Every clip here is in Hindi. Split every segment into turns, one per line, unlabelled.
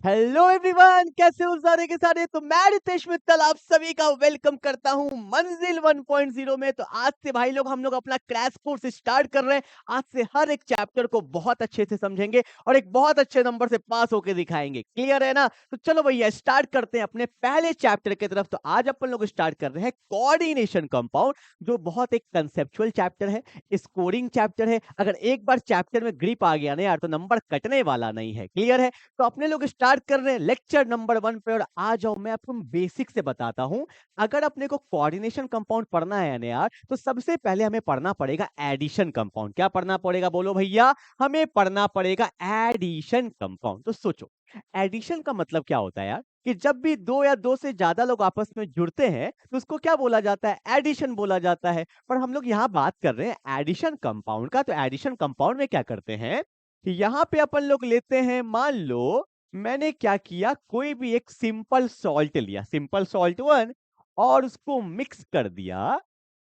हेलो एवरीवन, कैसे हो सारे के सारे। तो मैं रितेश मित्तल आप सभी का वेलकम करता हूं मंजिल 1.0 में। तो आज से भाई लोग हम लोग अपना क्रैश कोर्स स्टार्ट कर रहे हैं। आज से हर एक चैप्टर को बहुत अच्छे से समझेंगे और एक बहुत अच्छे नंबर से पास होके दिखाएंगे। क्लियर है ना? तो चलो भैया स्टार्ट करते हैं अपने पहले चैप्टर की तरफ। तो आज अपन लोग स्टार्ट कर रहे हैं कोऑर्डिनेशन कंपाउंड, जो बहुत एक कंसेप्चुअल चैप्टर है, स्कोरिंग चैप्टर है। अगर एक बार चैप्टर में ग्रिप आ गया ना यार, तो नंबर कटने वाला नहीं है। क्लियर है? तो अपने लोग स्टार्ट कर रहे हैं लेक्चर नंबर 1 पे। और आ जाओ मैं आपको बेसिक से बताता हूं। अगर अपने को कोऑर्डिनेशन कंपाउंड पढ़ना है ना यार, तो सबसे पहले हमें पढ़ना पड़ेगा एडिशन कंपाउंड। क्या पढ़ना पड़ेगा बोलो भैया? हमें पढ़ना पड़ेगा एडिशन कंपाउंड। तो सोचो, एडिशन का मतलब क्या होता है यार? कि जब भी दो या दो से ज्यादा लोग आपस में जुड़ते हैं तो उसको क्या बोला जाता है? एडिशन बोला जाता है। पर हम लोग यहाँ बात कर रहे हैं एडिशन कंपाउंड का। तो एडिशन कंपाउंड में क्या करते हैं, यहाँ पे अपन लोग लेते हैं, मान लो मैंने क्या किया, कोई भी एक सिंपल सॉल्ट लिया, सिंपल सॉल्ट 1, और उसको मिक्स कर दिया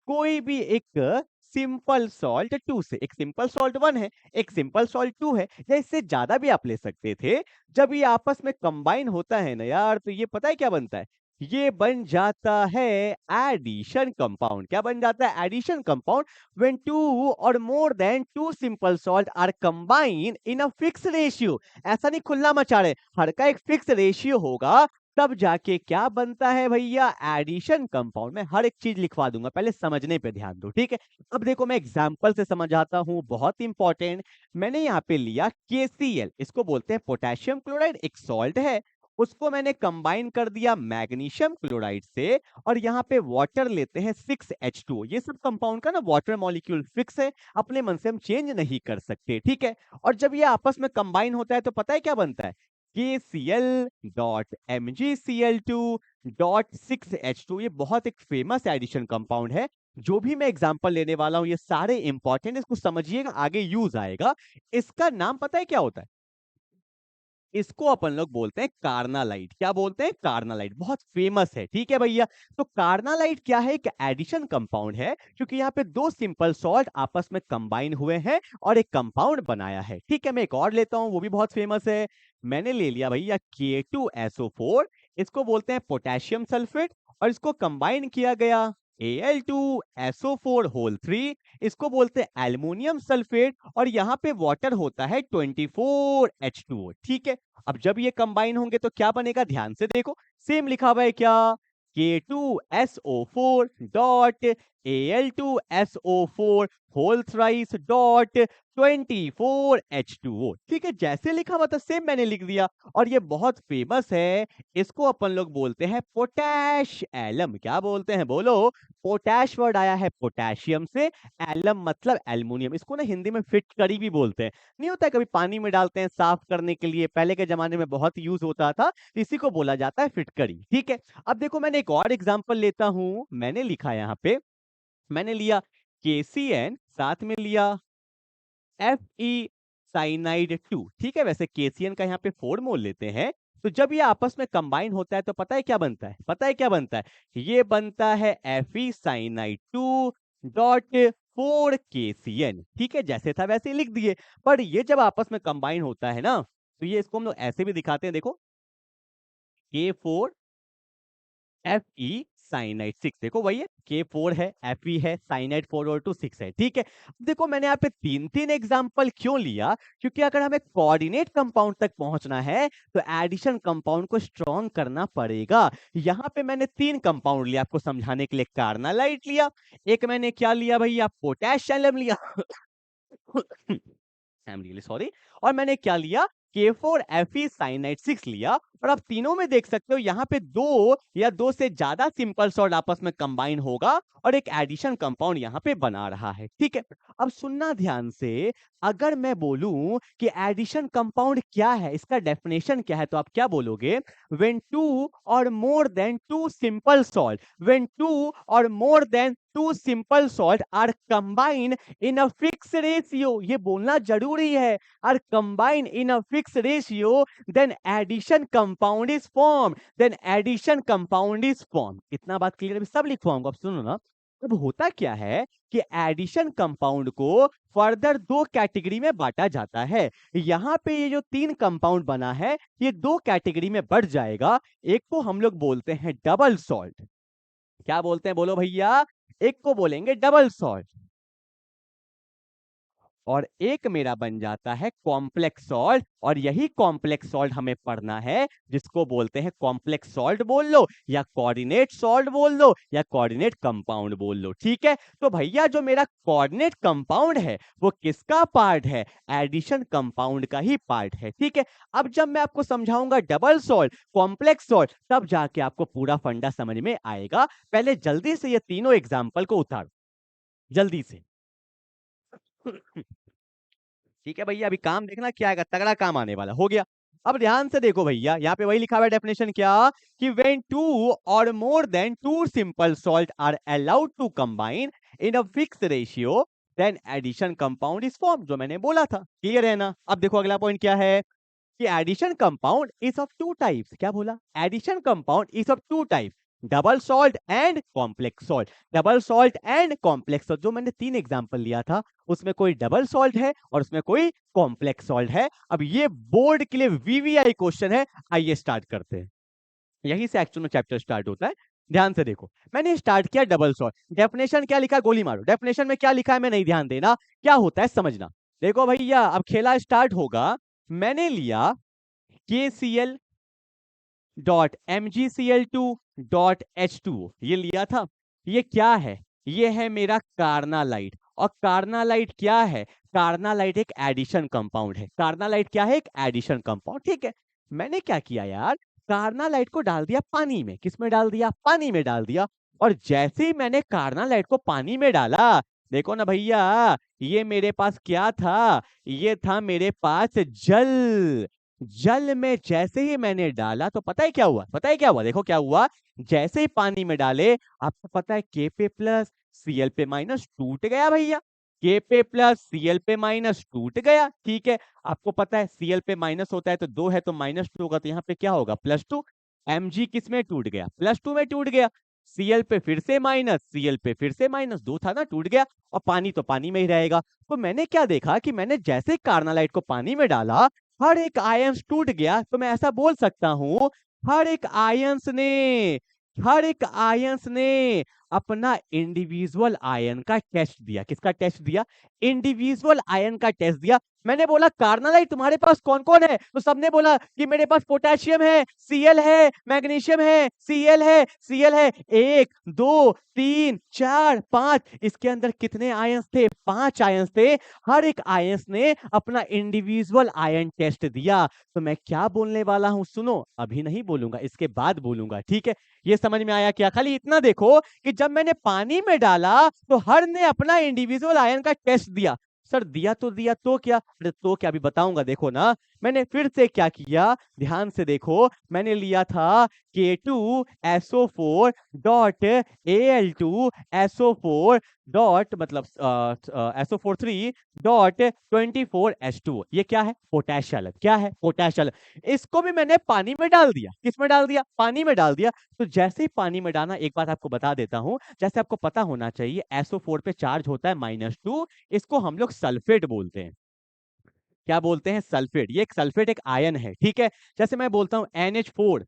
कोई भी एक सिंपल सॉल्ट 2 से। एक सिंपल सॉल्ट 1 है, एक सिंपल सॉल्ट 2 है, या इससे ज्यादा भी आप ले सकते थे। जब ये आपस में कंबाइन होता है ना यार, तो ये पता है क्या बनता है? ये बन जाता है एडिशन कंपाउंड। क्या बन जाता है? Addition compound. when two or more than two simple salt are combined in a fixed ratio। ऐसा नहीं खुला मचा रहे, हर का एक फिक्स रेशियो होगा, तब जाके क्या बनता है भैया? Addition compound. में हर एक चीज लिखवा दूंगा, पहले समझने पे ध्यान दो, ठीक है? अब देखो मैं एग्जांपल से समझाता हूं, बहुत इंपॉर्टेंट। मैंने यहाँ पे लिया KCl, इसको बोलते हैं पोटेशियम क्लोराइड, एक सॉल्ट है। उसको मैंने कंबाइन कर दिया मैग्नीशियम क्लोराइड से, और यहाँ पे वाटर लेते हैं 6H2। ये सब कंपाउंड का ना वाटर मॉलिक्यूल फिक्स है, अपने मन से हम चेंज नहीं कर सकते, ठीक है? और जब ये आपस में कंबाइन होता है तो पता है क्या बनता है? KCl.MgCl2.6H2। ये बहुत एक फेमस एडिशन कंपाउंड है। जो भी मैं एग्जांपल लेने वाला हूं ये सारे इंपॉर्टेंट, इसको समझिएगा, आगे यूज आएगा। इसका नाम पता है क्या होता है? इसको अपन लोग बोलते हैं कार्नालाइट। क्या बोलते हैं? कार्नालाइट। बहुत फेमस है, ठीक है भैया? तो कार्नालाइट क्या है? एक एडिशन कंपाउंड है, क्योंकि यहाँ पे दो सिंपल सॉल्ट आपस में कंबाइन हुए हैं और एक कंपाउंड बनाया है, ठीक है? मैं एक और लेता हूं, वो भी बहुत फेमस है। मैंने ले लिया भैया K2SO4, इसको बोलते हैं पोटेशियम सल्फेट, और इसको कंबाइन किया गया Al2SO4 होल 3, इसको बोलते हैं एल्युमिनियम सल्फेट, और यहाँ पे वाटर होता है 24H2O, ठीक है? अब जब ये कंबाइन होंगे तो क्या बनेगा? ध्यान से देखो, सेम लिखा हुआ है क्या? K2SO4 dot Al2SO4 whole thrice dot 24H2O, ठीक है? जैसे लिखा हुआ था सेम मैंने लिख दिया। और ये बहुत फेमस है, इसको अपन लोग बोलते हैं पोटैश एलम। क्या बोलते हैं बोलो? पोटैश वर्ड आया है पोटेशियम से, एलम मतलब एल्युमिनियम। इसको ना हिंदी में फिटकरी भी बोलते हैं। नहीं होता है, कभी पानी में डालते हैं साफ करने के लिए, पहले के जमाने में बहुत यूज होता था, तो इसी को बोला जाता है फिटकरी, ठीक है? अब देखो मैंने एक और एग्जांपल लेता हूं। मैंने लिखा यहाँ पे, मैंने लिया KCN, साथ में लिया Fe साइनाइड 2, ठीक है? वैसे KCN का यहाँ पे 4 मोल लेते हैं। तो जब ये आपस में कंबाइन होता है तो पता है क्या बनता है? पता है क्या बनता है? ये बनता है Fe साइनाइड 2 डॉट 4KCN, ठीक है? जैसे था वैसे ही लिख दिए। पर ये जब आपस में कंबाइन होता है ना, तो ये इसको हम लोग ऐसे भी दिखाते हैं, देखो K4 Fe साइनाइड 6। देखो वही है, K4 है, Fe है, साइनाइड 4 और 2 6 है, ठीक है? देखो मैंने यहाँ पे तीन तीन एग्जांपल क्यों लिया? क्योंकि अगर हमें कोऑर्डिनेट कंपाउंड तक पहुंचना है तो एडिशन कंपाउंड को स्ट्रॉन्ग करना पड़ेगा। यहाँ पे मैंने तीन कंपाउंड लिया आपको समझाने के लिए। कार्नालाइट लिया, एक मैंने क्या लिया भैया? पोटेशियम लिया आई एम रियली सॉरी। और मैंने क्या लिया? K4Fe साइनाइड 6 लिया। और आप तीनों में देख सकते हो यहाँ पे दो या दो से ज्यादा सिंपल सॉल्ट आपस में कंबाइन होगा और एक एडिशन कंपाउंड यहाँ पे बना रहा है, ठीक है? अब सुनना ध्यान से, अगर मैं बोलूं कि एडिशन कंपाउंड क्या है, इसका डेफिनेशन क्या है, तो आप क्या बोलोगे? when two or more than two simple salt, when two or more than two simple salt are combined in a fixed ratio, ये बोलना जरूरी है, are combined in a fixed ratio, then addition compound is formed, then addition compound is formed। इतना बात क्लियर है? सब लिखवाऊंगा, अब सुनो ना। अब होता क्या है कि एडिशन कंपाउंड को फर्दर दो कैटेगरी में बांटा जाता है। यहाँ पे ये जो तीन कंपाउंड बना है ये दो कैटेगरी में बढ़ जाएगा। एक को हम लोग बोलते हैं डबल सॉल्ट। क्या बोलते हैं बोलो भैया? एक को बोलेंगे डबल सॉल्ट और एक मेरा बन जाता है कॉम्प्लेक्स सॉल्ट। और यही कॉम्प्लेक्स सॉल्ट हमें पढ़ना है जिसको बोलते हैं कॉम्प्लेक्स सॉल्ट बोल लो या कोऑर्डिनेट सॉल्ट बोल लो या कोऑर्डिनेट कंपाउंड बोल लो। ठीक है, तो भैया जो मेरा कोऑर्डिनेट कंपाउंड है वो किसका पार्ट है? एडिशन कंपाउंड का ही पार्ट है। ठीक है, अब जब मैं आपको समझाऊंगा डबल सॉल्ट, कॉम्प्लेक्स सॉल्ट, तब जाके आपको पूरा फंडा समझ में आएगा। पहले जल्दी से ये तीनों एग्जाम्पल को उतार जल्दी से। ठीक है भैया, अभी काम देखना क्या आएगा, तगड़ा काम आने वाला। हो गया। अब ध्यान से देखो भैया, यहाँ पे वही लिखा हुआ है डेफिनेशन क्या, कि व्हेन टू और more than two simple salt are allowed to combine in a fix ratio then addition compound is form. जो मैंने बोला था, क्लियर है ना? अब देखो अगला पॉइंट क्या है कि addition compound is of two types. क्या बोला? Addition compound is of two types, double salt and complex salt. Double salt and complex salt, जो मैंने तीन एग्जांपल लिया था उसमें कोई डबल सॉल्ट है और उसमें कोई कॉम्प्लेक्स सॉल्ट है। अब ये बोर्ड के लिए वीवीआई क्वेश्चन है। आइए स्टार्ट करते हैं, यही से एक्चुअल में चैप्टर स्टार्ट होता है। ध्यान से देखो, मैंने स्टार्ट किया डबल सॉल्ट। डेफिनेशन क्या लिखा है? गोली मारो, डेफिनेशन में क्या लिखा है मैं नहीं ध्यान देना, क्या होता है समझना। देखो भैया, अब खेला स्टार्ट होगा। मैंने लिया KCl dot MgCl2 dot H2O, ये लिया था। ये क्या है? ये है मेरा कार्नालाइट। और कार्नालाइट क्या है? कार्नालाइट एक एडिशन कंपाउंड है। कार्नालाइट क्या है? एक एडिशन कंपाउंड। ठीक है, मैंने क्या किया यार, कार्नालाइट को डाल दिया पानी में। किस में डाल दिया? पानी में डाल दिया। और जैसे ही मैंने कार्नालाइट को पानी में डाला, देखो ना भैया, ये मेरे पास क्या था? ये था मेरे पास जल। जल में जैसे ही मैंने डाला तो पता है क्या हुआ? पता है क्या हुआ? देखो क्या हुआ। जैसे ही पानी में डाले, आपको पता है K पे प्लस Cl पे माइनस टूट गया भैया। K पे प्लस Cl पे माइनस टूट गया। ठीक है, आपको पता है Cl पे माइनस होता है तो 2 है तो माइनस 2 होगा, तो यहाँ पे क्या होगा? +2। Mg किस में टूट गया? +2 में टूट गया। Cl पे फिर से माइनस, Cl पे फिर से माइनस, 2 था ना, टूट गया। और पानी तो पानी में ही रहेगा। तो मैंने क्या देखा कि मैंने जैसे कार्नालाइट को पानी में डाला, हर एक आयंस टूट गया। तो मैं ऐसा बोल सकता हूं, हर एक आयंस ने हर एक आयंस ने अपना इंडिविजुअल आयन का टेस्ट दिया। किसका टेस्ट दिया? इंडिविजुअल आयन का टेस्ट दिया। मैंने बोला कार्नालाइट तुम्हारे पास कौन कौन है? तो सबने बोला कि मेरे पास पोटेशियम है, Cl है, मैग्नीशियम है, Cl है, Cl है। 1 2 3 4 5, इसके अंदर कितने आयंस थे? 5 आयंस थे। हर एक आयंस ने अपना इंडिविजुअल आयन टेस्ट दिया। तो मैं क्या बोलने वाला हूं सुनो, अभी नहीं बोलूंगा, इसके बाद बोलूंगा। ठीक है, ये समझ में आया क्या? खाली इतना देखो कि जब मैंने पानी में डाला तो हर ने अपना इंडिविजुअल आयन का टेस्ट दिया। सर दिया तो दिया, तो क्या? अरे तो क्या, अभी बताऊंगा। देखो ना, मैंने फिर से क्या किया, ध्यान से देखो। मैंने लिया था K2SO4 डॉट Al2SO4 डॉट मतलब SO43 डॉट 24H2। ये क्या है? पोटेशियल। क्या है? पोटेशियल। इसको भी मैंने पानी में डाल दिया। किस में डाल दिया? पानी में डाल दिया। तो जैसे ही पानी में डालना, एक बात आपको बता देता हूं, जैसे आपको पता होना चाहिए SO4 पे चार्ज होता है -2, इसको हम लोग सल्फेट बोलते हैं। क्या बोलते हैं? सल्फेट। ये एक सल्फेट एक आयन है। ठीक है, जैसे मैं बोलता हूं NH4,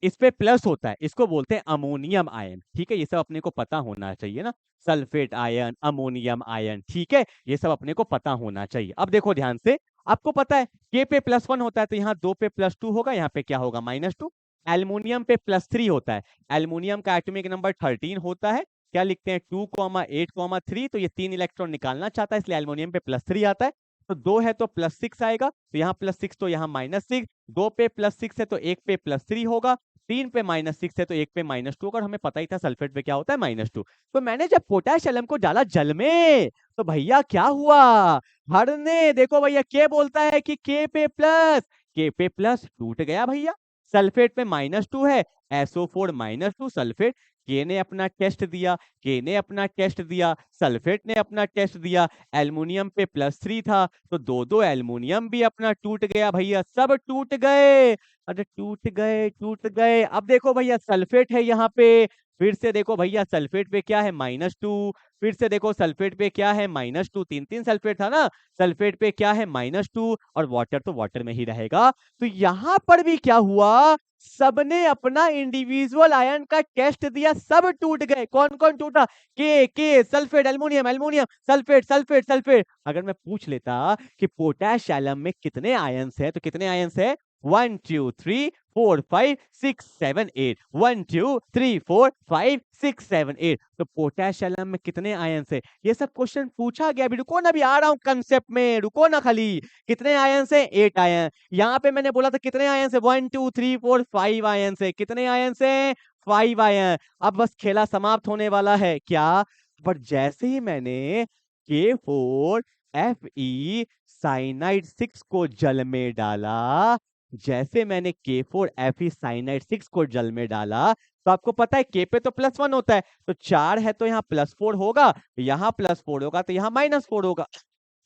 इस पे प्लस होता है, इसको बोलते हैं अमोनियम आयन। ठीक है, ये सब अपने को पता होना चाहिए ना, सल्फेट आयन, अमोनियम आयन। ठीक है, ये सब अपने को पता होना चाहिए। अब देखो ध्यान से, आपको पता है K पे +1 होता है तो यहाँ 2 पे +2 होगा, यहाँ पे क्या होगा? -2। एल्युमिनियम पे +3 होता है, एल्युमिनियम का एटॉमिक नंबर 13 होता है। क्या लिखते हैं? 2,8,3। तो ये 3 इलेक्ट्रॉन निकालना चाहता है, इसलिए एल्युमिनियम पे +3 आता है। तो 2 है तो +6 आएगा, तो यहाँ +6 तो यहाँ -6। 2 पे +6 है तो 1 पे +3 होगा। 3 पे -6 है तो 1 पे -2 होगा। और हमें पता ही था सल्फेट पे क्या होता है? -2। तो मैंने जब पोटेशियम को डाला जल में, तो भैया क्या हुआ? हर ने देखो भैया, के बोलता है कि K पे प्लस टूट गया भैया। सल्फेट पे -2 है, SO4 -2 सल्फेट। के ने अपना टेस्ट दिया, के ने अपना टेस्ट दिया, सल्फेट ने अपना टेस्ट दिया। एल्युमिनियम पे +3 था तो 2 एल्युमिनियम भी अपना टूट गया भैया, सब टूट गए। अरे टूट गए, टूट गए। अब देखो भैया, सल्फेट है यहाँ पे,
फिर से देखो भैया सल्फेट पे क्या है -2, फिर से देखो सल्फेट पे क्या है -2, तीन तीन सल्फेट था ना, सल्फेट पे क्या है -2 और वाटर तो वाटर में ही रहेगा। तो यहां पर भी क्या हुआ, सबने अपना इंडिविजुअल आयन का टेस्ट दिया, सब टूट गए। कौन कौन टूटा, के sulphate, aluminium aluminium, sulphate sulphate sulphate. अगर मैं पूछ लेता कि पोटैश एलम में कितने आयन्स है, तो कितने आयन्स है, 1 2 3 4 5 6 7 8, 1 2 3 4 5 6 7 8। तो पोटैश एलम में कितने आयन्स है, ये सब क्वेश्चन पूछा गया। अभी रुको ना, अभी आ रहा हूं कंसेप्ट में, रुको ना खाली। कितने आयन्स है, 8 आयन। यहाँ पे मैंने बोला था कितने आयन्स है, 1 2 3 4 5 आयन्स है। कितने आयन्स है, 5 आयन। अब बस खेला समाप्त होने वाला है क्या, पर जैसे ही मैंने K4Fe साइनाइड 6 को जल में डाला, जैसे मैंने K4Fe साइनाइड 6 को जल में डाला, तो आपको पता है K पे तो +1 होता है, तो 4 है तो यहाँ +4 होगा, यहाँ +4 होगा तो यहाँ -4 होगा।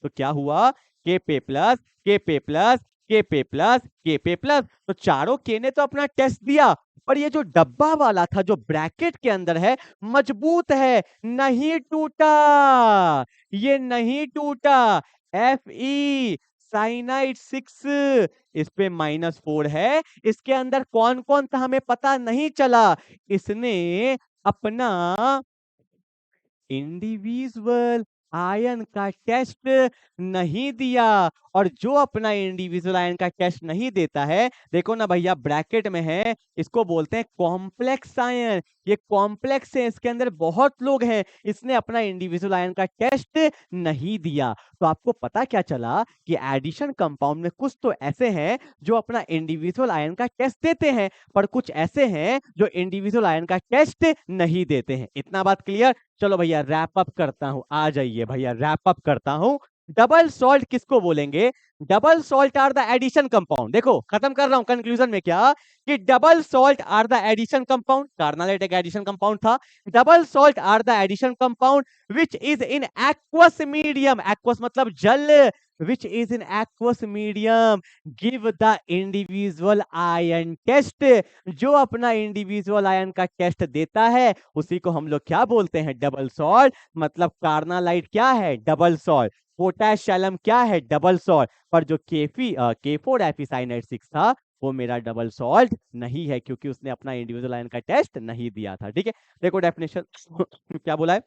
तो क्या हुआ, K पे प्लस, K पे प्लस, K पे प्लस, K पे प्लस। तो चारों K ने तो अपना टेस्ट दिया, पर ये जो डब्बा वाला था जो ब्रैकेट के अंदर है, मजबूत है, नहीं टूटा, ये नहीं टूटा। Fe साइनाइड 6 इस पे -4 है, इसके अंदर कौन कौन था हमें पता नहीं चला। इसने अपना इंडिविजुअल आयन का टेस्ट नहीं दिया, और जो अपना इंडिविजुअल आयन का टेस्ट नहीं देता है, देखो ना भैया ब्रैकेट में है, इसको बोलते हैं कॉम्प्लेक्स आयन। ये कॉम्प्लेक्स है, इसके अंदर बहुत लोग हैं, इसने अपना इंडिविजुअल आयन का टेस्ट नहीं दिया। तो आपको पता क्या चला कि एडिशन कंपाउंड में कुछ तो ऐसे हैं जो अपना इंडिविजुअल आयन का टेस्ट देते हैं, पर कुछ ऐसे हैं जो इंडिविजुअल आयन का टेस्ट नहीं देते हैं। इतना बात क्लियर। चलो भैया रैप अप करता हूं, आ जाइए भैया रैप अप करता हूं। डबल सॉल्ट किसको बोलेंगे, double salt are the addition compound. देखो खत्म कर रहा हूं कंक्लूजन में, क्या कि double salt are the addition compound, carnallite एक एडिशन कंपाउंड था। Double salt are the addition compound which is in aqueous medium, aqueous मतलब जल, which is in aqueous medium give the individual ion test। जो अपना इंडिविजुअल आयन का टेस्ट देता है उसी को हम लोग क्या बोलते हैं, डबल सॉल्ट। मतलब कार्नालाइट क्या है, डबल सॉल्ट। पोटैश एलम क्या है, डबल सॉल्ट। पर जो K4Fe साइनाइड 6 था वो मेरा डबल सॉल्ट नहीं है, क्योंकि उसने अपना इंडिविजुअल आयन का टेस्ट नहीं दिया था। ठीक है, देखो डेफिनेशन क्या बोला है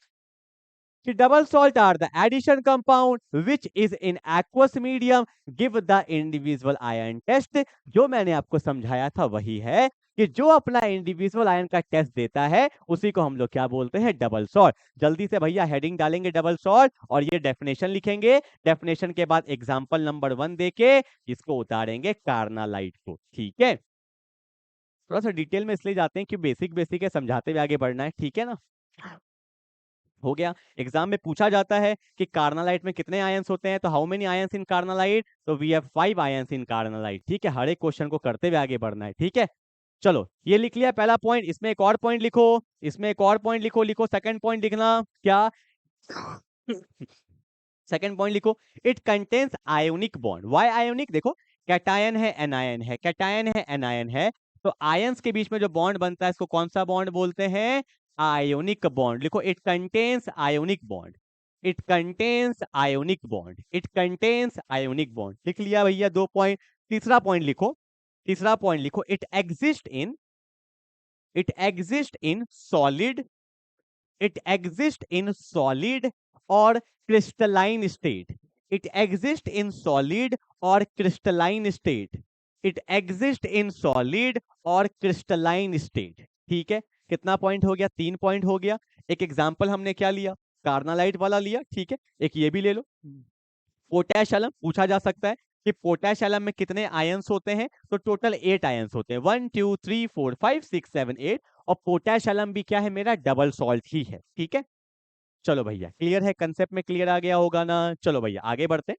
कि double salt are the addition compound which is in aqueous medium give the individual ion test. जो मैंने आपको समझाया था वही है कि जो अपना इंडिविजुअल आयन का टेस्ट देता है उसी को हम लोग क्या बोलते हैं, डबल सॉल्ट। जल्दी से भैया हेडिंग डालेंगे डबल सॉल्ट और ये डेफिनेशन लिखेंगे, डेफिनेशन के बाद एग्जांपल नंबर 1 देके इसको उतारेंगे कार्नालाइट को। ठीक है, थोड़ा सा डिटेल में इसलिए जाते हैं कि बेसिक बेसिक है, समझाते हुए आगे बढ़ना है। ठीक है ना, हो गया। एग्जाम में पूछा जाता है कि कार्नालाइट में कितने आयंस होते हैं, तो how many ions in carnallite, तो we have 5 ions in carnallite. ठीक है, हर एक क्वेश्चन को करते हुए आगे बढ़ना है। ठीक है, चलो ये लिख लिया पहला पॉइंट, इसमें एक और पॉइंट लिखो, इसमें एक और पॉइंट लिखो, लिखो सेकंड पॉइंट लिखना क्या सेकंड पॉइंट लिखो, it contains ionic bond. Why ionic, देखो कैटायन है एनायन है, कैटायन है एनायन है, तो आयंस के बीच में जो बॉन्ड बनता है इसको कौन सा बॉन्ड बोलते हैं, आयोनिक बॉन्ड। लिखो it contains ionic bond, it contains ionic bond, it contains ionic bond. लिख लिया भैया 2 पॉइंट। तीसरा पॉइंट लिखो, तीसरा पॉइंट लिखो, it exist in, it exist in solid, it exists in solid or crystalline state, it exists in solid or crystalline state, it exists in solid or crystalline state। ठीक है, कितना पॉइंट हो गया, 3 पॉइंट हो गया। एक एग्जांपल हमने क्या लिया, कार्नालाइट वाला लिया। ठीक है, एक ये भी ले लो। पोटैश एलम पूछा जा सकता है कि पोटैश एलम में कितने आयंस होते हैं, तो टोटल 8 आयंस होते हैं, 1 2 3 4 5 6 7 8। और पोटैश एलम भी क्या है, मेरा डबल सॉल्ट ही है। ठीक है, चलो भैया क्लियर है, कंसेप्ट में क्लियर आ गया होगा ना। चलो भैया आगे बढ़ते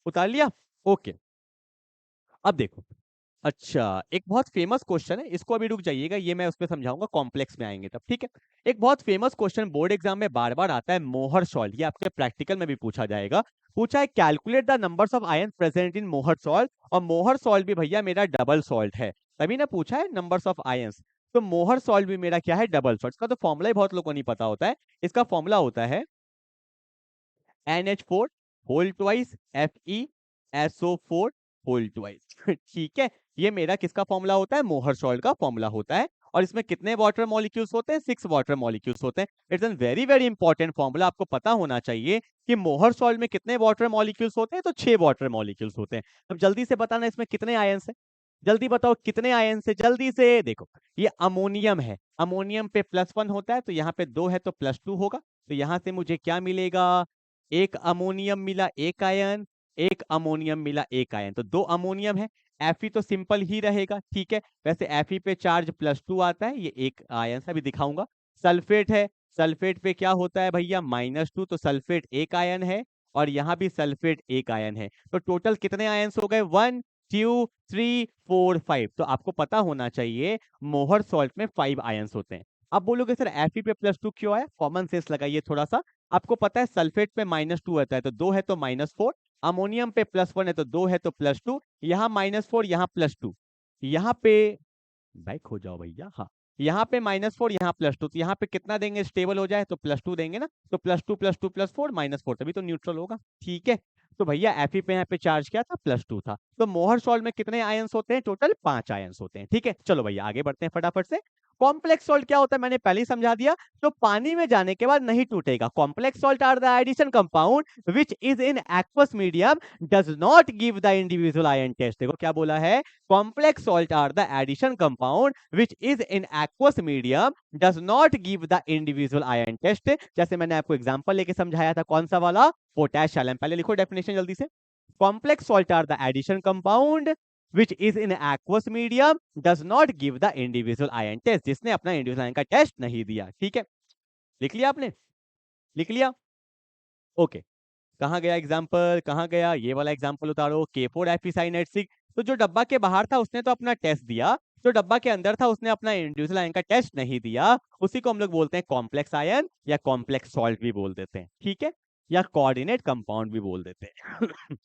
उतार लिया, ओके। अब देखो, अच्छा एक बहुत फेमस क्वेश्चन है, इसको अभी रुक जाइएगा, ये मैं उस पर समझाऊंगा, कॉम्प्लेक्स में आएंगे तब। ठीक है, एक बहुत फेमस क्वेश्चन बोर्ड एग्जाम में बार बार आता है, मोहर सॉल्ट, ये आपके प्रैक्टिकल में भी पूछा जाएगा। पूछा है calculate the numbers of ion present in मोहर सॉल्ट, और मोहर सॉल्ट भी भैया मेरा डबल सॉल्ट है, तभी ना पूछा है नंबर्स ऑफ आयंस। तो मोहर सॉल्ट भी मेरा क्या है, डबल सॉल्ट। इसका तो फॉर्मूला ही बहुत लोगों को नहीं पता होता है। इसका फॉर्मूला होता है NH4 whole twice FeSO4 whole twice. ठीक है, ये मेरा किसका फॉर्मूला होता है, मोहर सॉल्ट का फॉर्मूला होता है। और इसमें कितने वाटर मॉलिक्यूल्स होते हैं, 6 वाटर मॉलिक्यूल्स होते हैं। It's an very very important formula, आपको पता होना चाहिए कि मोहर सॉल्ट में कितने वाटर मॉलिक्यूल्स होते हैं, तो 6 वाटर मॉलिक्यूल्स होते हैं। अब जल्दी से बताना इसमें कितने आयंस है, जल्दी बताओ कितने आयंस है, जल्दी से। देखो ये अमोनियम है, अमोनियम पे +1 होता है, तो यहाँ पे 2 है तो +2 होगा। तो यहाँ से मुझे क्या मिलेगा, एक अमोनियम मिला एक आयन, एक अमोनियम मिला एक आयन, तो 2 अमोनियम है। Fe तो सिंपल ही रहेगा, ठीक है। वैसे Fe पे चार्ज +2 आता है, ये एक आयन से अभी दिखाऊंगा। सल्फेट है, सल्फेट पे क्या होता है भैया, -2, तो सल्फेट एक आयन है, और यहाँ भी सल्फेट एक आयन है। तो टोटल कितने आयन्स हो गए, 1 2 3 4 5। तो आपको पता होना चाहिए मोहर सॉल्ट में 5 आयन्स होते हैं। अब बोलोगे सर Fe पे +2 क्यों आया, कॉमन सेंस लगाइए थोड़ा सा। आपको पता है सल्फेट पे -2 आता है, तो 2 है तो -4, अमोनियम पे +1 है तो 2 है तो +2, यहाँ -4 यहाँ +2, यहाँ पे भाई खो जाओ भैया, हाँ यहाँ पे -4 यहाँ +2, तो यहाँ पे कितना देंगे, स्टेबल हो जाए तो +2 देंगे ना, तो +2 +2 +4 -4, तभी तो न्यूट्रल होगा। ठीक है, तो भैया Fe पे यहाँ पे चार्ज क्या था, +2 था। तो मोहर सॉल्ट में कितने आयंस होते हैं, टोटल 5 आयंस होते हैं। ठीक है, चलो भैया आगे बढ़ते हैं फटाफट से। कॉम्प्लेक्स सॉल्ट क्या होता है, मैंने पहले ही समझा दिया, तो पानी में जाने के बाद नहीं टूटेगा। Complex salt are the addition compound which is in aqueous medium does not give the individual ion test. देखो क्या बोला है, complex salt are the addition compound which is in aqueous medium does not give the individual ion test. जैसे मैंने आपको एग्जांपल लेके समझाया था, कौन सा वाला, पोटैश एलम। पहले लिखो डेफिनेशन जल्दी से। Complex salt are the addition compound which is in aqueous medium does not give the individual ion test, जिसने अपना इंडिविजुअल आयन का टेस्ट नहीं दिया। ठीक है, लिख लिया आपने, लिख लिया, ओके। कहाँ गया एग्जाम्पल, कहाँ गया, ये वाला एग्जाम्पल उतारो, K4 FeCl6। तो जो डब्बा के बाहर था उसने तो अपना टेस्ट दिया, जो डब्बा के अंदर था उसने अपना इंडिविजुअल आयन का टेस्ट नहीं दिया, उसी को हम लोग बोलते हैं कॉम्प्लेक्स आयन, या कॉम्प्लेक्स सॉल्ट भी बोल देते हैं। ठीक है, या कोऑर्डिनेट कंपाउंड भी बोल देते हैं।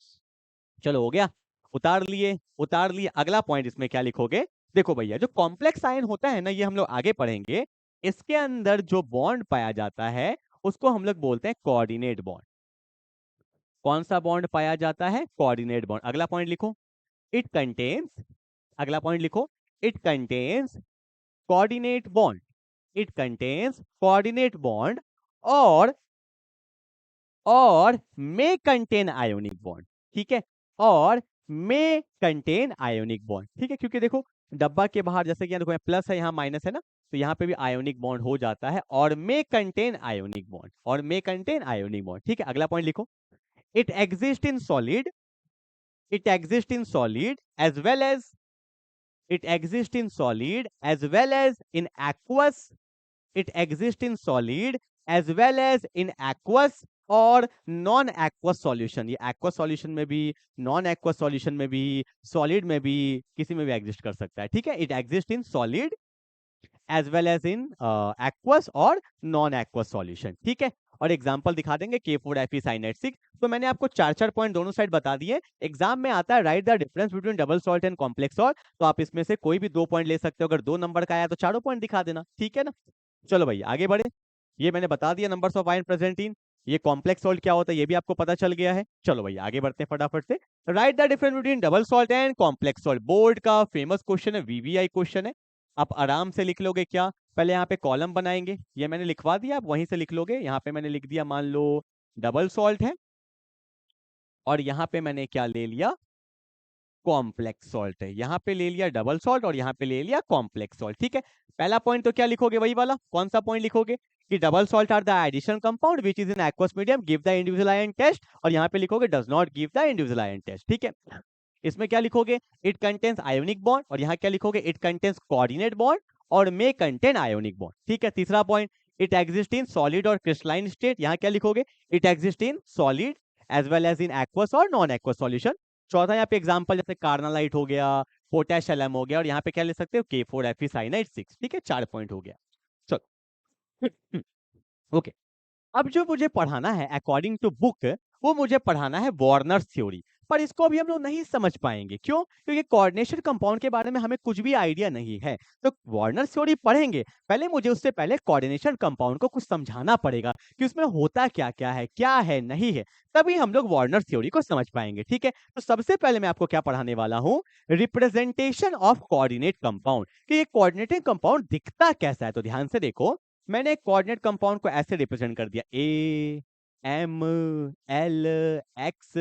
चलो हो गया, उतार लिए, उतार लिए। अगला पॉइंट इसमें क्या लिखोगे, देखो भैया जो कॉम्प्लेक्स आयन होता है ना, ये हम लोग आगे पढ़ेंगे, इसके अंदर जो बॉन्ड पाया जाता है उसको हम लोग बोलते हैं कोऑर्डिनेट बॉन्ड। कौन सा बॉन्ड पाया जाता है, कोऑर्डिनेट बॉन्ड। अगला पॉइंट लिखो, इट कंटेन्स, अगला पॉइंट लिखो, it contains coordinate bond, it contains coordinate bond, और मे कंटेन आयोनिक बॉन्ड। ठीक है, और मे कंटेन आयोनिक बॉन्ड। ठीक है, क्योंकि देखो डब्बा के बाहर जैसे कि यहाँ देखो प्लस है, यहाँ माइनस है ना, तो यहाँ पे भी आयोनिक बॉन्ड हो जाता है, और मे कंटेन आयोनिक बॉन्ड, और मे कंटेन आयोनिक बॉन्ड। ठीक है, अगला पॉइंट लिखो, it exist in solid, it exists in solid as well as it exists in solid as well as in aqueous, it exists in solid as well as in aqueous और नॉन एक्वस सॉल्यूशन। ये एक्वस सॉल्यूशन में भी, नॉन एक्वस सॉल्यूशन में भी, सॉलिड में भी, किसी में भी एग्जिस्ट कर सकता है। ठीक है, it exist in solid as well as in aqueous और नॉन एक्वस सॉल्यूशन। ठीक है, और एग्जांपल दिखा देंगे K4FeCl6। तो मैंने आपको 4 पॉइंट दोनों साइड बता दिए। एग्जाम में आता है right the difference between double salt and complex salt, तो आप इसमें से कोई भी 2 पॉइंट ले सकते हो। अगर 2 नंबर का आया तो चारों पॉइंट दिखा देना। ठीक है ना, चलो भैया आगे बढ़े। ये मैंने बता दिया numbers of ion present in, ये कॉम्प्लेक्स सॉल्ट क्या होता है ये भी आपको पता चल गया है। चलो भैया आगे बढ़ते हैं फटाफट से। Right the difference between double salt and complex salt, board का फेमस क्वेश्चन है, VVI क्वेश्चन है। आप आराम से लिख लोगे क्या, पहले यहाँ पे कॉलम बनाएंगे, ये मैंने लिखवा दिया, आप वहीं से लिख लोगे। यहाँ पे मैंने लिख दिया, मान लो डबल सॉल्ट है, और यहाँ पे मैंने क्या ले लिया, कॉम्प्लेक्स सॉल्ट है। यहाँ पे ले लिया डबल सॉल्ट और यहाँ पे ले लिया कॉम्प्लेक्स सॉल्ट। ठीक है, पहला पॉइंट तो क्या लिखोगे, वही वाला, कौन सा पॉइंट लिखोगे कि double salt are the addition compound which is in aqueous medium give the individual ion test, और यहाँ पे लिखोगे does not give the individual ion test. ठीक है, इसमें क्या लिखोगे, इट कंटेन्स आयोनिक बॉन्ड, और यहाँ क्या लिखोगे, इट कंटेन्स कोऑर्डिनेट बॉन्ड और मे कंटेन आयोनिक बॉन्ड। ठीक है, तीसरा point, it exist in solid और क्रिस्टलाइन स्टेट, यहाँ क्या लिखोगे, it exist in solid as well as in aqueous और नॉन एक्वस सॉल्यूशन। चौथा यहाँ पे एग्जांपल जैसे कार्नालाइट हो गया, पोटैश एलम हो गया, और यहाँ पे क्या ले सकते हो, K4FeCl6। ठीक है, 4 पॉइंट हो गया। चलो ओके, अब जो मुझे पढ़ाना है अकॉर्डिंग टू बुक, वो मुझे पढ़ाना है वार्नर्स थ्योरी। पर इसको अभी हम लोग नहीं समझ पाएंगे। क्यों? क्योंकि कोऑर्डिनेशन कंपाउंड के बारे में हमें कुछ भी आइडिया नहीं है। तो वार्नर थ्योरी पढ़ेंगे, पहले मुझे उससे पहले कोऑर्डिनेशन कंपाउंड को कुछ समझाना पड़ेगा कि उसमें होता क्या क्या है नहीं है, तभी हम लोग वार्नर थ्योरी को समझ पाएंगे। ठीक है, तो सबसे पहले मैं आपको क्या पढ़ाने वाला हूं, रिप्रेजेंटेशन ऑफ कोऑर्डिनेट कंपाउंड, कि ये कोऑर्डिनेटिंग कंपाउंड दिखता कैसा है। तो ध्यान से देखो, मैंने कोऑर्डिनेट कंपाउंड को ऐसे रिप्रेजेंट कर दिया, A M L X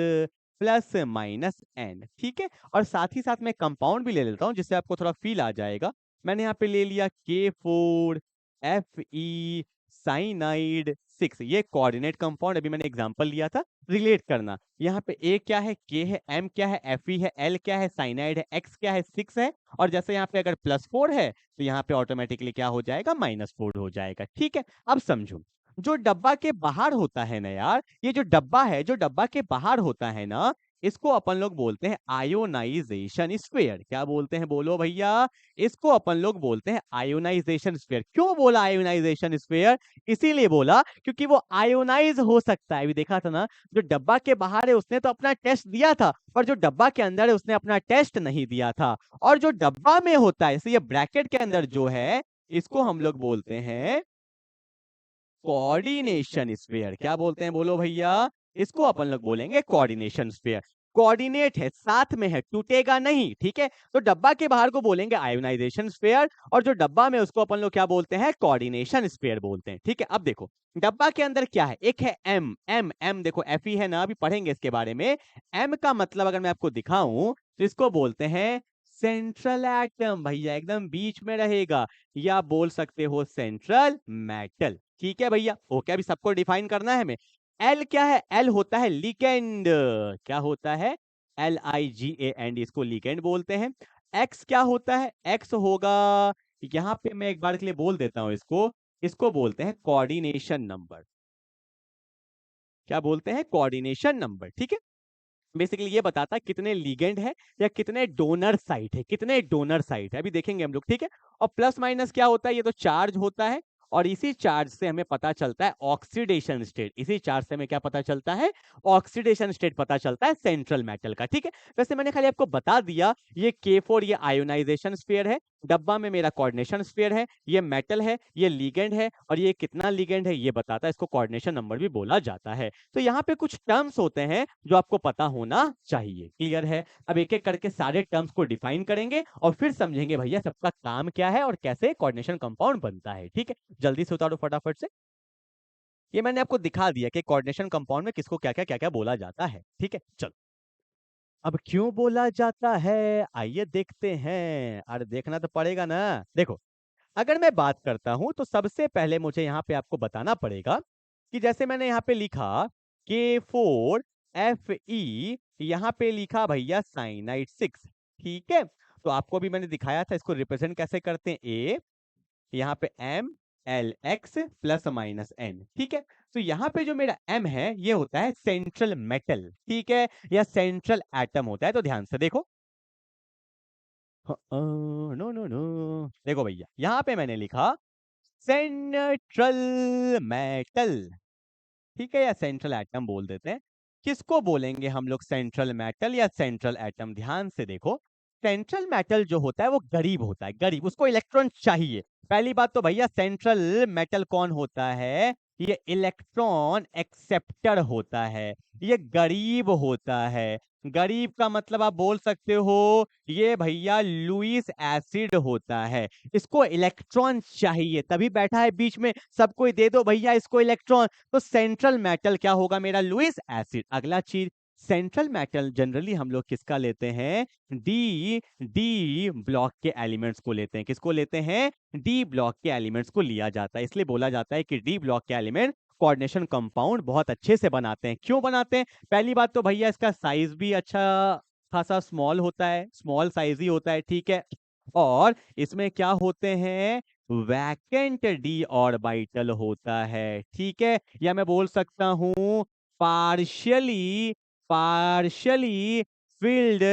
plus minus N. ठीक है, और साथ ही साथ मैं कंपाउंड भी ले लेता हूं जिससे आपको थोड़ा फील आ जाएगा। मैंने यहाँ पे ले लिया K4 Fe साइनाइड 6, ये कोऑर्डिनेट कंपाउंड। अभी मैंने एग्जांपल लिया था रिलेट करना। यहाँ पे ए क्या है, के है, एम क्या है, Fe है, एल क्या है, साइनाइड है, एक्स क्या है, 6 है, और जैसे यहाँ पे अगर +4 है तो यहाँ पे ऑटोमेटिकली क्या हो जाएगा, -4 हो जाएगा। ठीक है, अब समझो, जो डब्बा के बाहर होता है ना यार, ये जो डब्बा है, जो डब्बा के बाहर होता है ना, इसको अपन लोग बोलते हैं आयोनाइजेशन स्फीयर। क्या बोलते हैं, बोलो भैया? इसको अपन लोग बोलते हैं आयोनाइजेशन स्फीयर। क्यों बोला आयोनाइजेशन स्फीयर? इसीलिए बोला क्योंकि वो आयोनाइज हो सकता है। अभी देखा था ना, जो डब्बा के बाहर है उसने तो अपना टेस्ट दिया था, पर जो डब्बा के अंदर है उसने अपना टेस्ट नहीं दिया था। और जो डब्बा में होता है, जैसे ये ब्रैकेट के अंदर जो है, इसको हम लोग बोलते हैं कोऑर्डिनेशन स्फीयर। क्या बोलते हैं, बोलो भैया? इसको अपन लोग बोलेंगे कोऑर्डिनेशन स्फीयर। कोऑर्डिनेट है, साथ में है, टूटेगा नहीं। ठीक है, तो डब्बा के बाहर को बोलेंगे आयोनाइजेशन स्फीयर, और जो डब्बा में उसको अपन लोग क्या बोलते हैं, कोऑर्डिनेशन स्फीयर बोलते हैं। ठीक है, अब देखो डब्बा के अंदर क्या है, एक है एम। एम देखो Fe है ना, अभी पढ़ेंगे इसके बारे में। एम का मतलब अगर मैं आपको दिखाऊं तो इसको बोलते हैं सेंट्रल एटम। भैया एकदम बीच में रहेगा, या बोल सकते हो सेंट्रल मेटल। ठीक है भैया, ओके, अभी सबको डिफाइन करना है हमें। एल क्या है, एल होता है लिगेंड। क्या होता है, LIGAND, इसको लिगेंड बोलते हैं। एक्स क्या होता है, एक्स होगा, यहां पे मैं एक बार के लिए बोल देता हूं इसको, इसको बोलते हैं कोऑर्डिनेशन नंबर। क्या बोलते हैं, कोऑर्डिनेशन नंबर। ठीक है, बेसिकली ये बताता है कितने लिगेंड है या कितने डोनर साइट है, कितने डोनर साइट है, अभी देखेंगे हम लोग। ठीक है, और प्लस माइनस क्या होता है, ये तो चार्ज होता है, और इसी चार्ज से हमें पता चलता है ऑक्सीडेशन स्टेट। इसी चार्ज से हमें क्या पता चलता है, ऑक्सीडेशन स्टेट पता चलता है सेंट्रल मेटल का। ठीक है, वैसे मैंने खाली आपको बता दिया, ये K4 ये आयोनाइजेशन स्फीयर है, डब्बा में मेरा कोऑर्डिनेशन स्फीयर है, ये मेटल है, ये लिगेंड है, और ये कितना लिगेंड है ये बताता है, इसको कोऑर्डिनेशन नंबर भी बोला जाता है। तो यहाँ पे कुछ टर्म्स होते हैं जो आपको पता होना चाहिए। क्लियर है? अब एक एक करके सारे टर्म्स को डिफाइन करेंगे और फिर समझेंगे भैया सबका काम क्या है और कैसे कोऑर्डिनेशन कंपाउंड बनता है। ठीक है, जल्दी से उतारो फटाफट से। ये मैंने आपको दिखा दिया कि कोऑर्डिनेशन कंपाउंड में किसको क्या क्या बोला जाता है। ठीक है, चलो अब क्यों बोला जाता है आइए देखते हैं। अरे देखना तो पड़ेगा ना। देखो, अगर मैं बात करता हूं तो सबसे पहले मुझे यहाँ पे आपको बताना पड़ेगा कि जैसे मैंने यहाँ पे लिखा K4Fe, यहाँ पे लिखा भैया साइनाइड 6। ठीक है, तो आपको भी मैंने दिखाया था इसको रिप्रेजेंट कैसे करते हैं, ए यहाँ पे MLX प्लस माइनस एन। ठीक है, तो यहाँ पे जो मेरा M है ये होता है सेंट्रल मेटल। ठीक है, या सेंट्रल एटम होता है। तो ध्यान से देखो, नो नो नो, देखो भैया यहाँ पे मैंने लिखा सेंट्रल मेटल। ठीक है, या सेंट्रल एटम बोल देते हैं। किसको बोलेंगे हम लोग, सेंट्रल मेटल या सेंट्रल एटम? ध्यान से देखो, सेंट्रल मेटल जो होता है वो गरीब होता है, गरीब, उसको इलेक्ट्रॉन चाहिए। पहली बात तो भैया सेंट्रल मेटल कौन होता है, ये इलेक्ट्रॉन एक्सेप्टर होता है, ये गरीब होता है। गरीब का मतलब आप बोल सकते हो ये भैया लुईस एसिड होता है। इसको इलेक्ट्रॉन चाहिए, तभी बैठा है बीच में, सबको दे दो भैया इसको इलेक्ट्रॉन। तो सेंट्रल मेटल क्या होगा मेरा, लुईस एसिड। अगला चीज, सेंट्रल मेटल जनरली हम लोग किसका लेते हैं, डी ब्लॉक के एलिमेंट्स को लेते हैं। किसको लेते हैं, डी ब्लॉक के एलिमेंट्स को लिया जाता है। इसलिए बोला जाता है कि डी ब्लॉक के एलिमेंट कोऑर्डिनेशन कंपाउंड बहुत अच्छे से बनाते हैं। क्यों बनाते हैं, पहली बात तो भैया इसका साइज भी अच्छा खासा स्मॉल होता है, स्मॉल साइज ही होता है। ठीक है, और इसमें क्या होते हैं, वैकेंट डी ऑर्बिटल होता है। ठीक है, या मैं बोल सकता हूं partially partially filled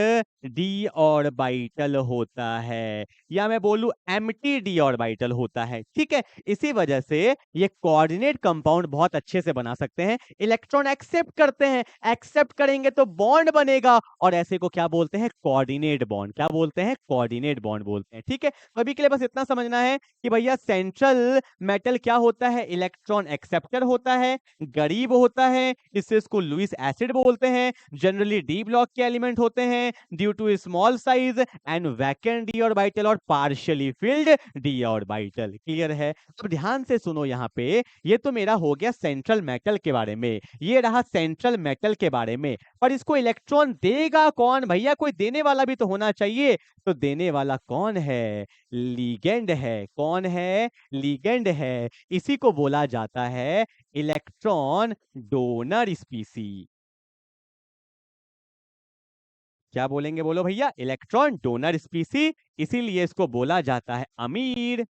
D orbital होता है, या मैं बोलूं एम्प्टी डी ऑर्बिटल होता है। ठीक है, इसी वजह से ये कोऑर्डिनेट कंपाउंड बहुत अच्छे से बना सकते हैं। इलेक्ट्रॉन एक्सेप्ट करते हैं, एक्सेप्ट करेंगे तो बॉन्ड बनेगा, और ऐसे को क्या बोलते हैं? Coordinate bond. क्या बोलते हैं? कोऑर्डिनेट बॉन्ड बोलते हैं। ठीक है, अभी के लिए बस इतना समझना है कि भैया सेंट्रल मेटल क्या होता है? इलेक्ट्रॉन एक्सेप्टर होता है, गरीब होता है, इससे इसको लुईस एसिड बोलते हैं। जनरली डी ब्लॉक के एलिमेंट होते हैं due to small size and vacant D orbital और partially filled D orbital. Clear है? अब ध्यान से सुनो, यहाँ पे ये तो मेरा हो गया सेंट्रल मेटल के बारे में, ये रहा सेंट्रल मेटल के बारे में। पर इसको इलेक्ट्रॉन देगा कौन भैया? कोई देने वाला भी तो होना चाहिए। तो देने वाला कौन है? लिगेंड है। कौन है? लिगेंड है। इसी को बोला जाता है इलेक्ट्रॉन डोनर स्पीसी। क्या बोलेंगे? बोलो भैया। इलेक्ट्रॉन डोनर स्पीसी, इसीलिए इसको बोला जाता है अमीर।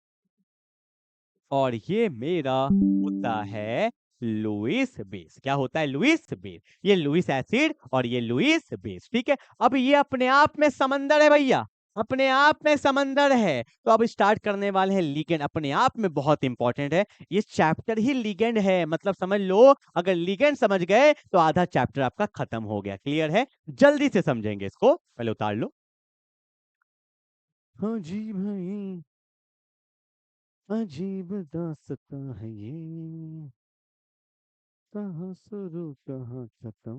और ये मेरा होता है लुईस बेस। क्या होता है? Lewis base. ये लुईस एसिड और ये लुईस बेस। ठीक है, अब ये अपने आप में समंदर है भैया, अपने आप में समंदर है। तो अब स्टार्ट करने वाले हैं लिगेंड। अपने आप में बहुत इंपॉर्टेंट है, ये चैप्टर ही लिगेंड है। मतलब समझ लो, अगर लिगेंड समझ गए तो आधा चैप्टर आपका खत्म हो गया। क्लियर है? जल्दी से समझेंगे इसको, पहले उतार लो। हाँ जी भाई, अजीब दास्तां है ये, कहाँ शुरू कहाँ खत्म।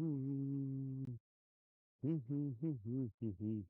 हम्म, हम्म, हम्म, हम्म, हम्म, हम्म,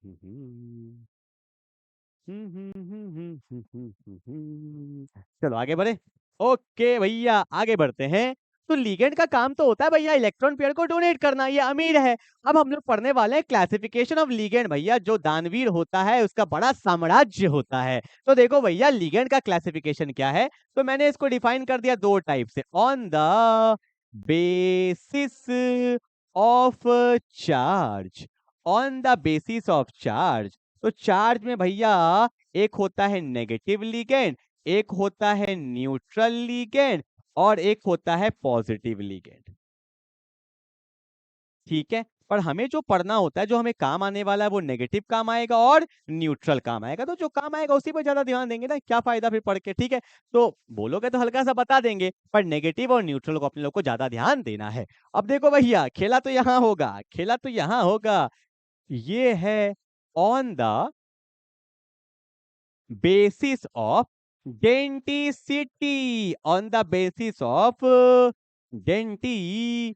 हम्म, हम्म। चलो आगे बढ़े। ओके भैया, आगे बढ़ते हैं। तो लिगेंड का काम तो होता है भैया इलेक्ट्रॉन पेयर को डोनेट करना, ये अमीर है। अब हम लोग पढ़ने वाले हैं क्लासिफिकेशन ऑफ लिगेंड। भैया जो दानवीर होता है उसका बड़ा साम्राज्य होता है। तो देखो भैया, लिगेंड का क्लासिफिकेशन क्या है? तो मैंने इसको डिफाइन कर दिया दो टाइप से, on the basis of charge. On the basis of charge, तो चार्ज में भैया एक होता है नेगेटिव लिगेंड, एक होता है न्यूट्रल लिगेंड, और एक होता है पॉजिटिव लिगेंड। ठीक है, पर हमें जो पढ़ना होता है, जो हमें काम आने वाला है, वो नेगेटिव काम आएगा और न्यूट्रल काम आएगा। तो जो काम आएगा उसी पर ज्यादा ध्यान देंगे ना, क्या फायदा फिर पढ़ के। ठीक है, तो बोलोगे तो हल्का सा बता देंगे, पर नेगेटिव और न्यूट्रल को अपने लोग को ज्यादा ध्यान देना है। अब देखो भैया, खेला तो यहाँ होगा, खेला तो यहाँ होगा। ये है on the basis of density, on the basis of density।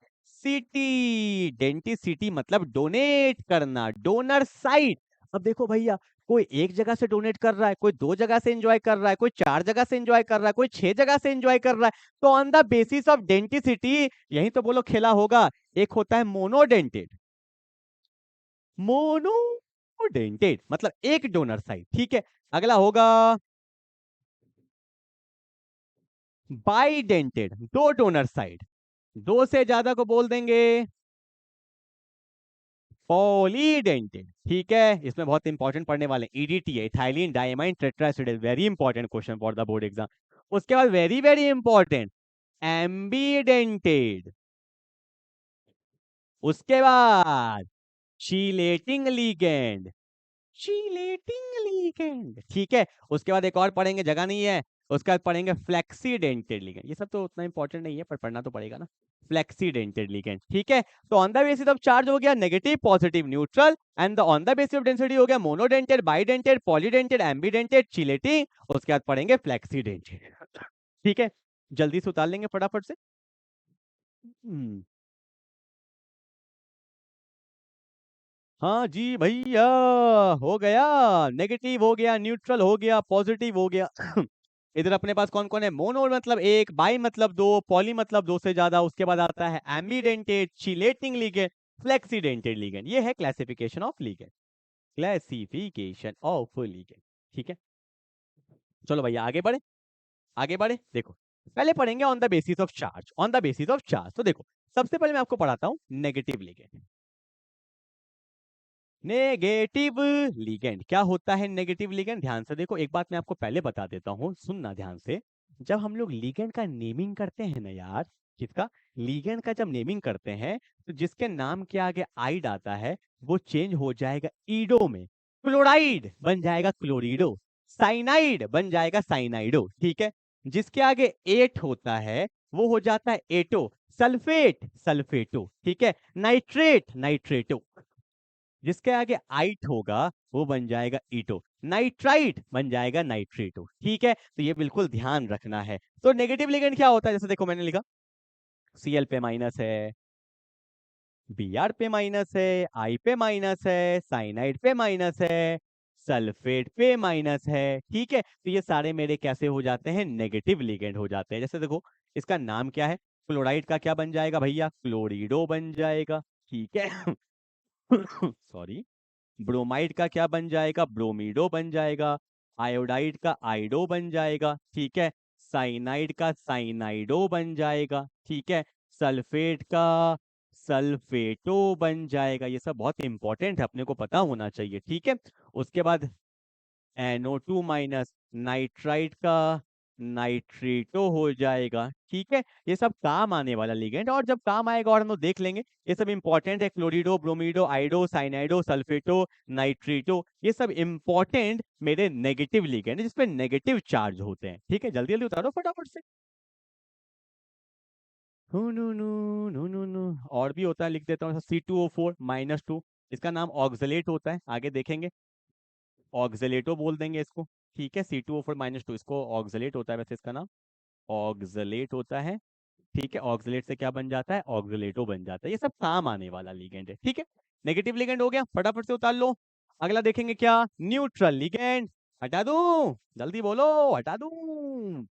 Denticity मतलब डोनेट करना, डोनर साइट। अब देखो भैया, कोई एक जगह से डोनेट कर रहा है, कोई दो जगह से एंजॉय कर रहा है, कोई चार जगह से एंजॉय कर रहा है, कोई छह जगह से एंजॉय कर रहा है। तो on the basis of denticity, यही तो बोलो खेला होगा। एक होता है मोनोडेंटेड, मोनोडेंटेड मतलब एक डोनर साइट। ठीक है, अगला होगा बाइडेंटेड, दो डोनर साइड। दो से ज्यादा को बोल देंगे पॉलीडेंटेड। ठीक है, इसमें बहुत इंपॉर्टेंट पढ़ने वाले ईडीटी है, ethylene diamine tetraacid, very important question for the board exam. उसके बाद वेरी वेरी इंपॉर्टेंट एम्बीडेंटेड। उसके बाद चीलेटिंग लीगेंड, चीलेटिंग लिगेंड। ठीक है, उसके बाद एक और पढ़ेंगे, जगह नहीं है। उसके बाद पढ़ेंगे फ्लेक्सीडेंटेड लिगेंड। ये सब तो उतना इंपॉर्टेंट नहीं है, पर पढ़ना तो पड़ेगा ना। फ्लेक्सीडेंटेड लिगेंड। ठीक है, तो on the basis of charge हो गया negative positive neutral, and on the basis of density हो गया मोनोडेंटेड, बाइडेंटेड, पॉलीडेंटेड, एम्बीडेंटेड, चिलेटिंग। उसके बाद पढ़ेंगे फ्लेक्सीडेंटेड। ठीक है, जल्दी से उतार लेंगे फटाफट से। हाँ जी भैया, हो गया। नेगेटिव हो गया, न्यूट्रल हो गया, पॉजिटिव हो गया। इधर अपने पास कौन कौन है? मोनो मतलब एक, बाई मतलब दो, पॉली मतलब दो से ज्यादा। उसके बाद आता है एम्बीडेंटेड, चिलेटिंग लिगेंड, फ्लेक्सीडेंटेड लिगेंड। ये है classification of ligand, classification of ligand. ठीक है, चलो भैया आगे बढ़े, आगे बढ़े। देखो, पहले पढ़ेंगे on the basis of charge. On the basis of charge, तो देखो सबसे पहले मैं आपको पढ़ाता हूँ नेगेटिव लिगेंड। नेगेटिव लिगेंड क्या होता है? नेगेटिव लिगेंड, ध्यान से देखो, एक बात मैं आपको पहले बता देता हूँ, सुनना ध्यान से। जब हम लोग लिगेंड का नेमिंग करते हैं ना यार, किसका? लिगेंड का जब नेमिंग करते हैं तो जिसके नाम के आगे आइड आता है वो चेंज हो जाएगा ईडो में। क्लोराइड बन जाएगा क्लोरिडो, साइनाइड बन जाएगा साइनाइडो, ठीक है। जिसके आगे एट होता है वो हो जाता है एटो, सल्फेट सल्फेटो, ठीक है। नाइट्रेट नाइट्रेटो, जिसके आगे आइट होगा वो बन जाएगा ईटो, नाइट्राइट बन जाएगा नाइट्रेटो, ठीक है। तो ये बिल्कुल ध्यान रखना है। तो नेगेटिव लिगेंड क्या होता है? जैसे देखो मैंने लिखा Cl पे माइनस है, Br पे माइनस है, I पे माइनस है, साइनाइड पे माइनस है, सल्फेट पे माइनस है, ठीक है। तो ये सारे मेरे कैसे हो जाते हैं? नेगेटिव लिगेंड हो जाते हैं। जैसे देखो इसका नाम क्या है? क्लोराइड का क्या बन जाएगा भैया? क्लोरिडो बन जाएगा, ठीक है। सॉरी। ब्रोमाइड का क्या बन जाएगा? ब्रोमीडो बन जाएगा। आयोडाइड का आइडो बन जाएगा, ठीक है। साइनाइड का साइनाइडो बन जाएगा, ठीक है। सल्फेट का सल्फेटो बन जाएगा। ये सब बहुत इंपॉर्टेंट है, अपने को पता होना चाहिए, ठीक है। उसके बाद NO2 माइनस नाइट्राइट का नाइट्रेटो हो जाएगा, ठीक है। ये सब काम आने वाला लिगेंड, और जब काम आएगा और हम लोग देख लेंगे, ये सब इंपॉर्टेंट है। क्लोरिडो, ब्रोमीडो, आइडो, साइनाइडो, सल्फेटो, नाइट्रेटो, ये सब इंपॉर्टेंट मेरे नेगेटिव लिगेंड जिसपे नेगेटिव चार्ज होते हैं, ठीक है। जल्दी जल्दी उतारो फटाफट से। और भी होता है, लिख देता हूँ। C2O4 -2, इसका नाम ऑक्सलेट होता है, आगे देखेंगे। ऑक्सलेटो बोल देंगे इसको, ठीक है। C2O4 -2 इसको ऑक्सलेट होता है, वैसे इसका नाम ऑक्सलेट होता है, ठीक है। ऑक्सलेट से क्या बन जाता है? ऑक्सलेटो बन जाता है। ये सब काम आने वाला लिगेंड है, ठीक है। नेगेटिव लिगेंड हो गया, फटाफट से उतार लो। अगला देखेंगे क्या? Neutral ligand. हटा दूं? जल्दी बोलो, हटा दूं?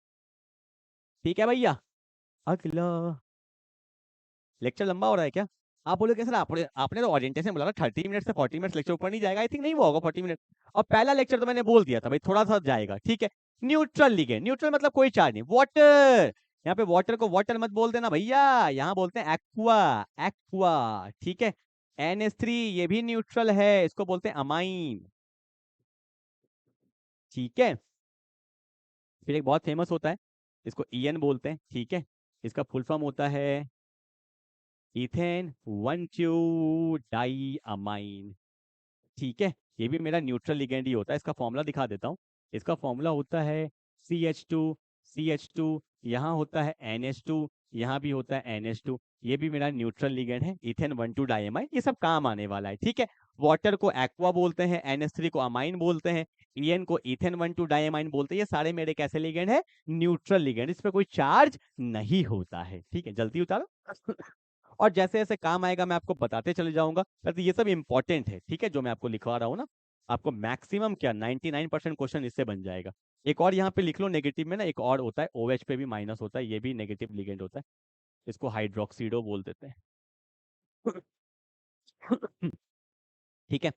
ठीक है भैया। अगला लेक्चर लंबा हो रहा है क्या? आप बोलोगे सर आपने तो ओरिएंटेशन बोला था 30 मिनट से 40 मिनट लेक्चर ऊपर नहीं जाएगा। आई थिंक नहीं हुआ होगा 40 मिनट। और पहला लेक्चर तो मैंने बोल दिया था भाई थोड़ा सा जाएगा, ठीक है। न्यूट्रल लिगेंड, न्यूट्रल मतलब कोई चार्ज नहीं, वाटर। यहाँ पे वाटर को वाटर मत बोल देना भैया, यहाँ बोलते हैं एक्वा, एक्वा, ठीक है। NH3 ये भी न्यूट्रल है, इसको बोलते हैं अमाइन, ठीक है। फिर एक बहुत फेमस होता है, इसको EN बोलते हैं, ठीक है। इसका फुल फॉर्म होता है इथेन 1,2 डाई अमाइन, ठीक है। ये भी मेरा न्यूट्रल लिगेंड ही होता है। इसका फॉर्मूला दिखा देता हूँ। इसका फॉर्मूला होता है CH2, यहाँ होता है NH2, यहाँ भी होता है NH2। ये भी मेरा न्यूट्रल लिगेंड है, इथेन 1,2 डाइअमाइन। ये सब काम आने वाला है, ठीक है। वाटर को एक्वा बोलते हैं, NH3 को अमाइन बोलते हैं, EN को इथेन 1,2 डाइअमाइन बोलते हैं। ये सारे मेरे कैसे लिगेंड है? न्यूट्रल लिगेंड, इस पर कोई चार्ज नहीं होता है, ठीक है। जल्दी उतारो। और जैसे जैसे काम आएगा मैं आपको बताते चले जाऊंगा। वैसे ये सब इंपॉर्टेंट है, ठीक है, जो मैं आपको लिखवा रहा हूँ ना। आपको मैक्सिमम क्या 99% क्वेश्चन इससे बन जाएगा। एक और यहाँ पे लिख लो नेगेटिव में ना, एक और होता है OH पे भी माइनस होता है, ये भी नेगेटिव लिगेंड होता है। इसको हाइड्रोक्सीडो बोल देते हैं। ठीक है,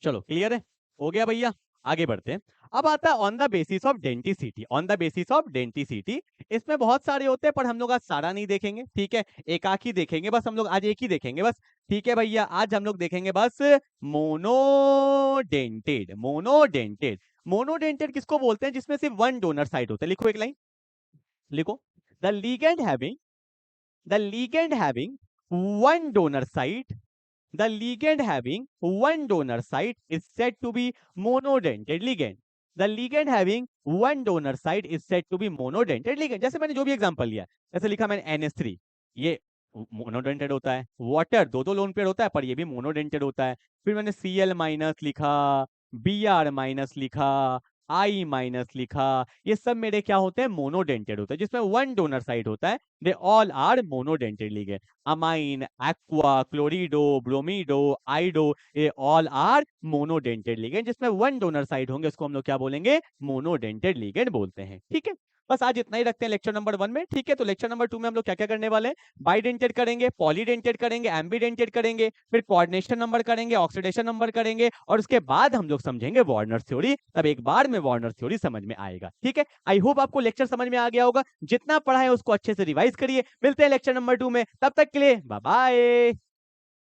चलो क्लियर है, हो गया भैया। आगे बढ़ते हैं। अब आता है on the basis of denticity. On the basis of denticity, इसमें बहुत सारे होते हैं पर हम लोग आज सारा नहीं देखेंगे, ठीक है। एकाक ही देखेंगे बस, हम लोग आज एक ही देखेंगे बस, ठीक है भैया। आज हम लोग देखेंगे बस मोनोडेंटेड। मोनोडेंटेड, मोनोडेंटेड किसको बोलते हैं? जिसमें सिर्फ वन डोनर साइट होता है। लिखो एक लाइन, लिखो। The ligand having, the ligand having one donor site, the ligand having one donor site is said to be monodentate ligand. The ligand having one donor site is said to be monodentate ligand. जैसे मैंने जो भी एग्जांपल लिया, जैसे लिखा मैंने NH3, ये मोनोडेंटेड होता है। वाटर दो दो लोन पेयर होता है पर ये भी मोनोडेंटेड होता है। फिर मैंने Cl माइनस लिखा, Br माइनस लिखा, I माइनस लिखा, ये सब मेरे क्या होते हैं? मोनोडेंटेड होते हैं, जिसमें वन डोनर साइट होता है। They all are monodentate ligand. Amine, aqua, chlorido, bromido, iodo, ये ऑल आर मोनोडेंटेड लिगेंड। जिसमें वन डोनर साइट होंगे उसको हम लोग क्या बोलेंगे? मोनोडेंटेड लिगेंड बोलते हैं, ठीक है। बस आज इतना ही रखते हैं लेक्चर नंबर 1 में, ठीक है। तो लेक्चर नंबर 2 में हम लोग क्या क्या करने वाले हैं? बाइडेंटेड करेंगे, पॉलीडेंटेड करेंगे, एम्बीडेंटेड करेंगे, फिर कोऑर्डिनेशन नंबर करेंगे, ऑक्सीडेशन नंबर करेंगे, और उसके बाद हम लोग समझेंगे वार्नर थ्योरी। तब एक बार में वार्नर थ्योरी समझ में आएगा, ठीक है। आई होप आपको लेक्चर समझ में आ गया होगा। जितना पढ़ा है उसको अच्छे से रिवाइज करिए। मिलते हैं लेक्चर नंबर 2 में, तब तक के लिए बाय बाय।